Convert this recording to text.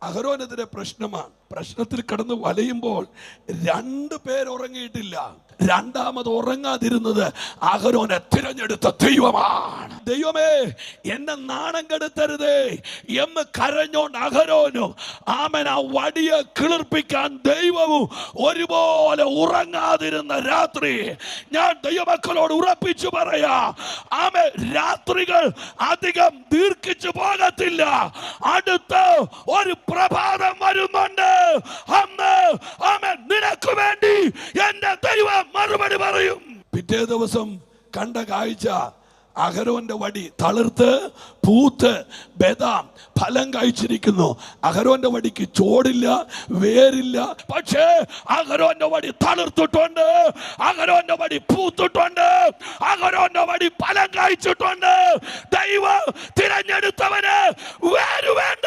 അഹരോനെതിരെ പ്രശ്നമാണ്. പ്രശ്നത്തിൽ കിടന്ന് വലയുമ്പോൾ 2 പേർ ഉറങ്ങിയിട്ടില്ല. രണ്ടാമത് ഉറങ്ങാതിരുന്നത് അഹരോനെ തിരഞ്ഞെടുത്ത ദൈവമാണ്. ദൈവമേ, എന്നെ നാണം കെടുത്തരുതേ എന്ന് കരഞ്ഞോണ്ട് അഹരോനും ആമൻ ആ വടിയെ കിളിർപ്പിക്കാൻ ദൈവവും ഒരുപോലെ ഉറങ്ങാതിരുന്ന രാത്രി, ഞാൻ ദൈവമക്കളോട് ഉറപ്പിച്ചു പറയാം, ആമൻ, രാത്രികൾ അധികം ദീർഘിച്ചു പോകത്തില്ല. അടുത്ത ഒരു പ്രഭാതം വരുന്നുണ്ട്. അന്ന് ആമൻ നിനക്ക് വേണ്ടി എന്റെ ദൈവം മറുപടി പറയും. പിറ്റേ ദിവസം കണ്ട കാഴ്ച, അഹരോന്റെ വടി തളിർത്ത് പൂത്ത് ബദാം ഫലം കഴിച്ചിരിക്കുന്നു. അഹരോന്റെ വടിക്ക് ചോടില്ല, വേരില്ല. പക്ഷേ അഹരോന്റെ വടി തളിർത്തിട്ടുണ്ട്, അഹരോന്റെ വടി പൂത്തിട്ടുണ്ട്, അഹരോന്റെ വടി ഫലം കഴിച്ചിട്ടുണ്ട്. ദൈവം തിരഞ്ഞെടുത്തവന് വേര് വേണ്ട.